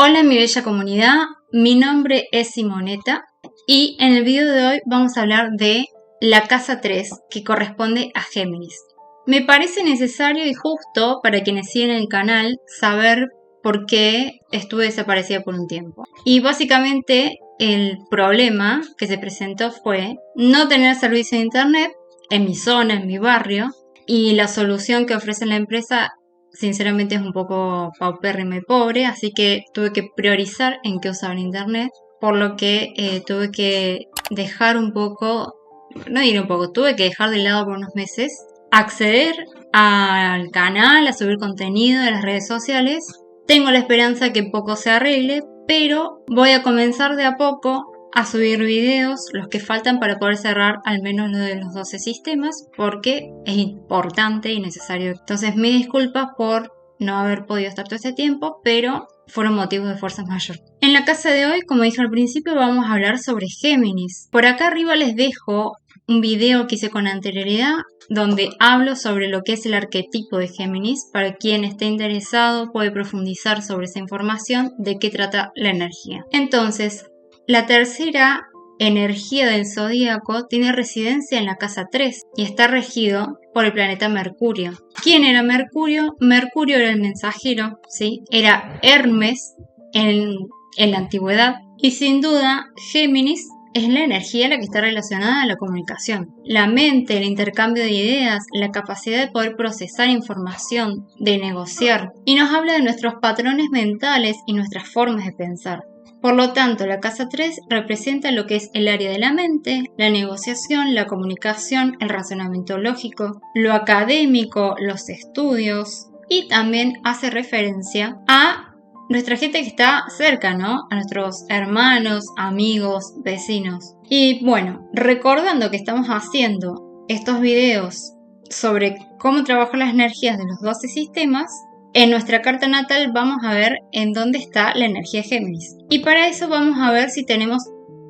Hola mi bella comunidad, mi nombre es Simoneta y en el video de hoy vamos a hablar de la casa 3 que corresponde a Géminis. Me parece necesario y justo para quienes siguen el canal saber por qué estuve desaparecida por un tiempo. Y básicamente el problema que se presentó fue no tener servicio de internet en mi zona, en mi barrio, y la solución que ofrece la empresa sinceramente es un poco paupérrima y pobre, así que tuve que priorizar en qué usar internet, por lo que tuve que dejar tuve que dejar de lado por unos meses, acceder al canal, a subir contenido de las redes sociales. Tengo la esperanza que poco se arregle, pero voy a comenzar de a poco a subir videos, los que faltan para poder cerrar al menos lo de los 12 sistemas, porque es importante y necesario. Entonces, mis disculpas por no haber podido estar todo este tiempo, pero fueron motivos de fuerza mayor. En la casa de hoy, como dije al principio, vamos a hablar sobre Géminis. Por acá arriba les dejo un video que hice con anterioridad donde hablo sobre lo que es el arquetipo de Géminis. Para quien esté interesado puede profundizar sobre esa información de qué trata la energía. Entonces, la tercera energía del zodíaco tiene residencia en la casa 3 y está regido por el planeta Mercurio. ¿Quién era Mercurio? Mercurio era el mensajero, ¿sí? Era Hermes en la antigüedad y sin duda Géminis es la energía la que está relacionada a la comunicación. La mente, el intercambio de ideas, la capacidad de poder procesar información, de negociar, y nos habla de nuestros patrones mentales y nuestras formas de pensar. Por lo tanto, la casa 3 representa lo que es el área de la mente, la negociación, la comunicación, el razonamiento lógico, lo académico, los estudios, y también hace referencia a nuestra gente que está cerca, ¿no? A nuestros hermanos, amigos, vecinos. Y bueno, recordando que estamos haciendo estos videos sobre cómo trabajar las energías de los 12 sistemas, en nuestra carta natal vamos a ver en dónde está la energía Géminis. Y para eso vamos a ver si tenemos,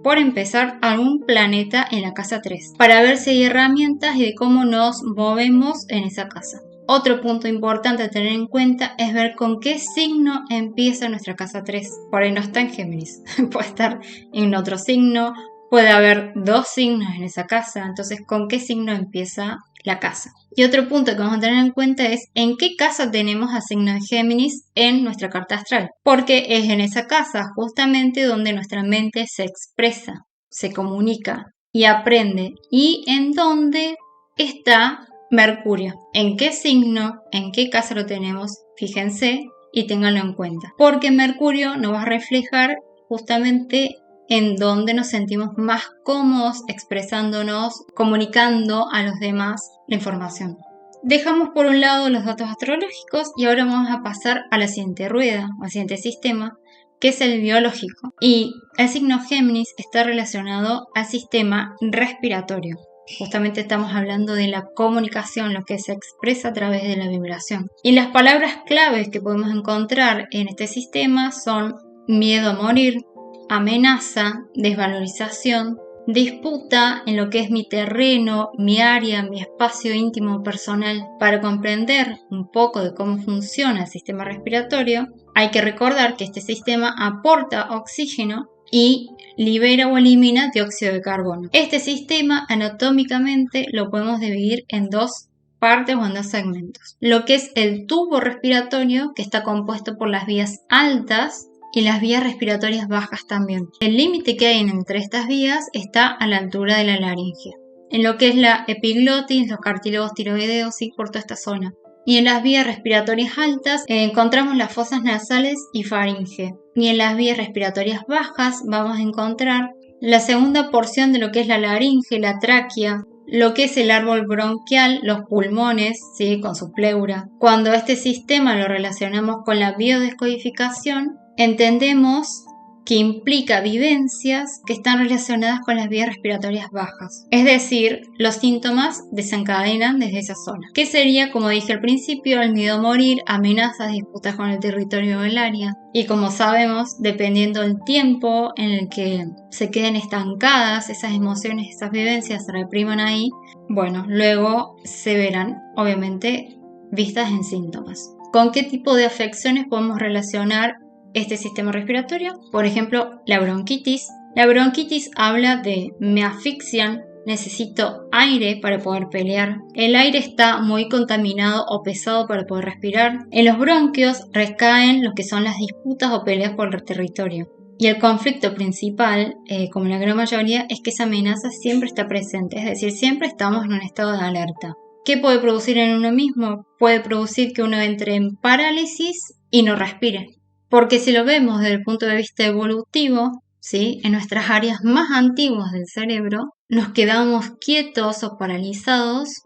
por empezar, algún planeta en la casa 3. Para ver si hay herramientas y de cómo nos movemos en esa casa. Otro punto importante a tener en cuenta es ver con qué signo empieza nuestra casa 3. Por ahí no está en Géminis. Puede estar en otro signo. Puede haber 2 signos en esa casa. Entonces, ¿con qué signo empieza la casa? Y otro punto que vamos a tener en cuenta es en qué casa tenemos a signo de Géminis en nuestra carta astral. Porque es en esa casa justamente donde nuestra mente se expresa, se comunica y aprende. Y en donde está Mercurio. ¿En qué signo? ¿En qué casa lo tenemos? Fíjense y ténganlo en cuenta. Porque Mercurio nos va a reflejar justamente en donde nos sentimos más cómodos expresándonos, comunicando a los demás la información. Dejamos por un lado los datos astrológicos y ahora vamos a pasar a la siguiente rueda, al siguiente sistema, que es el biológico. Y el signo Géminis está relacionado al sistema respiratorio. Justamente estamos hablando de la comunicación, lo que se expresa a través de la vibración. Y las palabras claves que podemos encontrar en este sistema son miedo a morir, amenaza, desvalorización, disputa en lo que es mi terreno, mi área, mi espacio íntimo personal. Para comprender un poco de cómo funciona el sistema respiratorio, hay que recordar que este sistema aporta oxígeno y libera o elimina dióxido de carbono. Este sistema anatómicamente lo podemos dividir en 2 partes o en 2 segmentos. Lo que es el tubo respiratorio, que está compuesto por las vías altas y las vías respiratorias bajas también. El límite que hay entre estas vías está a la altura de la laringe. En lo que es la epiglotis, los cartílagos tiroideos y por toda esta zona. Y en las vías respiratorias altas encontramos las fosas nasales y faringe. Y en las vías respiratorias bajas vamos a encontrar la segunda porción de lo que es la laringe, la tráquea, lo que es el árbol bronquial, los pulmones, ¿sí? Con su pleura. Cuando este sistema lo relacionamos con la biodescodificación, entendemos que implica vivencias que están relacionadas con las vías respiratorias bajas. Es decir, los síntomas desencadenan desde esa zona. ¿Qué sería, como dije al principio, el miedo a morir, amenazas, disputas con el territorio del área? Y como sabemos, dependiendo del tiempo en el que se queden estancadas esas emociones, esas vivencias se repriman ahí, bueno, luego se verán, obviamente, vistas en síntomas. ¿Con qué tipo de afecciones podemos relacionar este sistema respiratorio. Por ejemplo, la bronquitis. La bronquitis habla de me asfixian, necesito aire para poder pelear. El aire está muy contaminado o pesado para poder respirar. En los bronquios recaen lo que son las disputas o peleas por el territorio. Y el conflicto principal, como la gran mayoría, es que esa amenaza siempre está presente, es decir, siempre estamos en un estado de alerta. ¿Qué puede producir en uno mismo? Puede producir que uno entre en parálisis y no respire. Porque si lo vemos desde el punto de vista evolutivo, ¿sí? En nuestras áreas más antiguas del cerebro, nos quedamos quietos o paralizados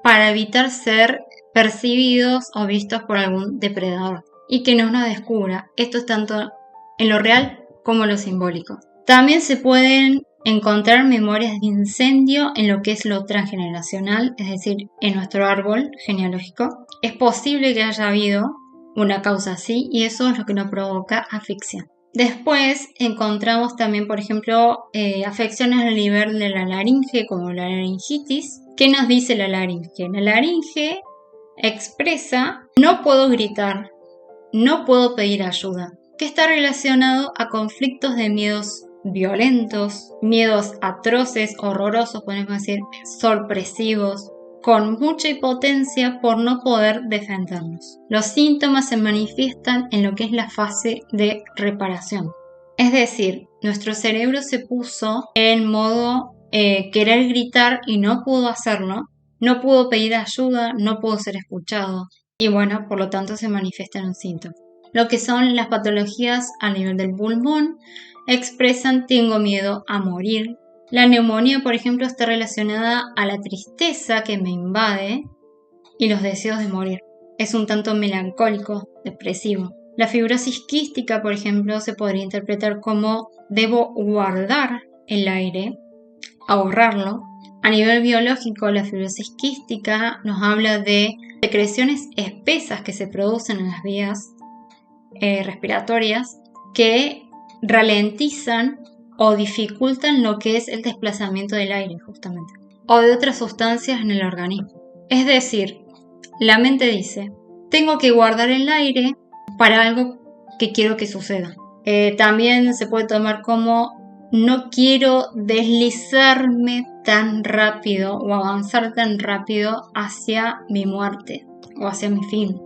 para evitar ser percibidos o vistos por algún depredador y que no nos descubra. Esto es tanto en lo real como lo simbólico. También se pueden encontrar memorias de incendio en lo que es lo transgeneracional, es decir, en nuestro árbol genealógico. Es posible que haya habido una causa así y eso es lo que nos provoca asfixia. Después encontramos también, por ejemplo, afecciones al nivel de la laringe, como la laringitis. ¿Qué nos dice la laringe? La laringe expresa: no puedo gritar, no puedo pedir ayuda, que está relacionado a conflictos de miedos violentos, miedos atroces, horrorosos, podemos decir, sorpresivos, con mucha impotencia por no poder defendernos. Los síntomas se manifiestan en lo que es la fase de reparación. Es decir, nuestro cerebro se puso en modo querer gritar y no pudo hacerlo, no pudo pedir ayuda, no pudo ser escuchado y bueno, por lo tanto se manifiestan un síntoma. Lo que son las patologías a nivel del pulmón expresan: tengo miedo a morir. La neumonía, por ejemplo, está relacionada a la tristeza que me invade y los deseos de morir. Es un tanto melancólico, depresivo. La fibrosis quística, por ejemplo, se podría interpretar como debo guardar el aire, ahorrarlo. A nivel biológico, la fibrosis quística nos habla de secreciones espesas que se producen en las vías respiratorias que ralentizan o dificultan lo que es el desplazamiento del aire, justamente, o de otras sustancias en el organismo. Es decir, la mente dice: tengo que guardar el aire para algo que quiero que suceda. También se puede tomar como: no quiero deslizarme tan rápido o avanzar tan rápido hacia mi muerte o hacia mi fin.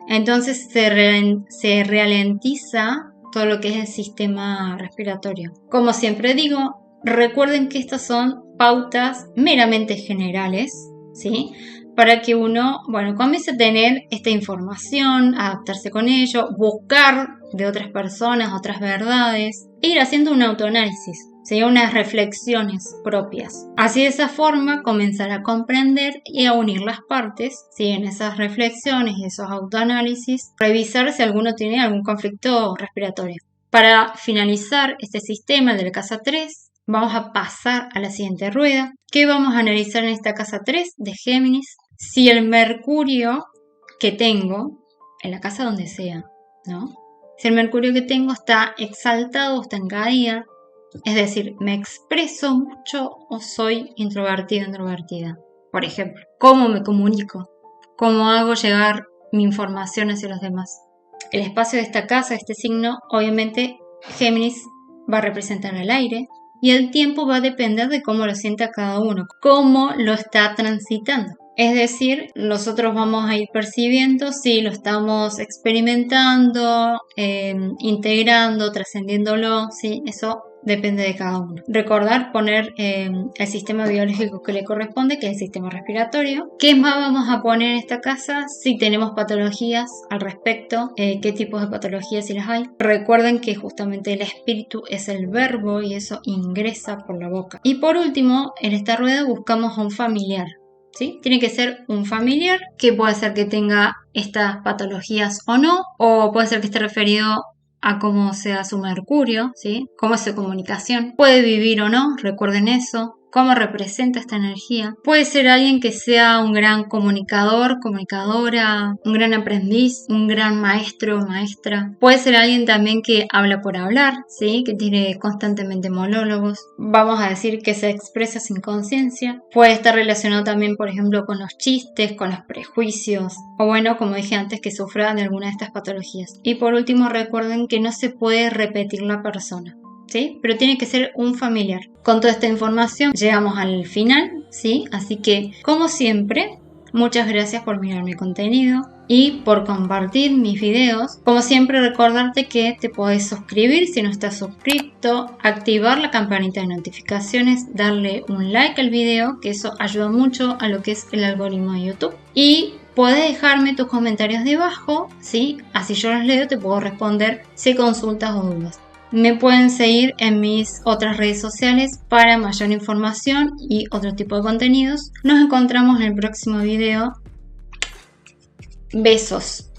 Entonces se ralentiza todo lo que es el sistema respiratorio. Como siempre digo, recuerden que estas son pautas meramente generales, ¿sí? Para que uno, comience a tener esta información, adaptarse con ello, buscar de otras personas, otras verdades, e ir haciendo un autoanálisis, ¿sí? Unas reflexiones propias. Así, de esa forma, comenzar a comprender y a unir las partes, ¿sí? En esas reflexiones y esos autoanálisis, revisar si alguno tiene algún conflicto respiratorio. Para finalizar este sistema de la casa 3, vamos a pasar a la siguiente rueda. ¿Qué vamos a analizar en esta casa 3 de Géminis? Si el Mercurio que tengo, en la casa donde sea, ¿no? Si el Mercurio que tengo está exaltado o está en caída, es decir, me expreso mucho o soy introvertido, introvertida. Por ejemplo, ¿cómo me comunico? ¿Cómo hago llegar mi información hacia los demás? El espacio de esta casa, este signo, obviamente Géminis va a representar el aire y el tiempo va a depender de cómo lo sienta cada uno, cómo lo está transitando. Es decir, nosotros vamos a ir percibiendo si lo estamos experimentando, integrando, trascendiéndolo, ¿sí? Eso depende de cada uno. Recordar poner el sistema biológico que le corresponde, que es el sistema respiratorio. ¿Qué más vamos a poner en esta casa? Si tenemos patologías al respecto, qué tipos de patologías si las hay. Recuerden que justamente el espíritu es el verbo y eso ingresa por la boca. Y por último, en esta rueda buscamos a un familiar. ¿Sí? Tiene que ser un familiar que puede ser que tenga estas patologías o no, o puede ser que esté referido a cómo sea su Mercurio, ¿sí? Cómo es su comunicación. Puede vivir o no, recuerden eso. cómo representa esta energía. Puede ser alguien que sea un gran comunicador, comunicadora, un gran aprendiz, un gran maestro o maestra. Puede ser alguien también que habla por hablar, ¿sí? Que tiene constantemente monólogos. Vamos a decir que se expresa sin conciencia. Puede estar relacionado también, por ejemplo, con los chistes, con los prejuicios. O bueno, como dije antes, que sufra de alguna de estas patologías. Y por último, recuerden que no se puede repetir la persona, ¿sí? Pero tiene que ser un familiar. Con toda esta información llegamos al final, ¿sí? Así que, como siempre, muchas gracias por mirar mi contenido y por compartir mis videos. Como siempre, recordarte que te podés suscribir si no estás suscrito, activar la campanita de notificaciones, darle un like al video, que eso ayuda mucho a lo que es el algoritmo de YouTube. Y podés dejarme tus comentarios debajo, ¿sí? Así yo los leo, te puedo responder si hay consultas o dudas. Me pueden seguir en mis otras redes sociales para mayor información y otro tipo de contenidos. Nos encontramos en el próximo video. Besos.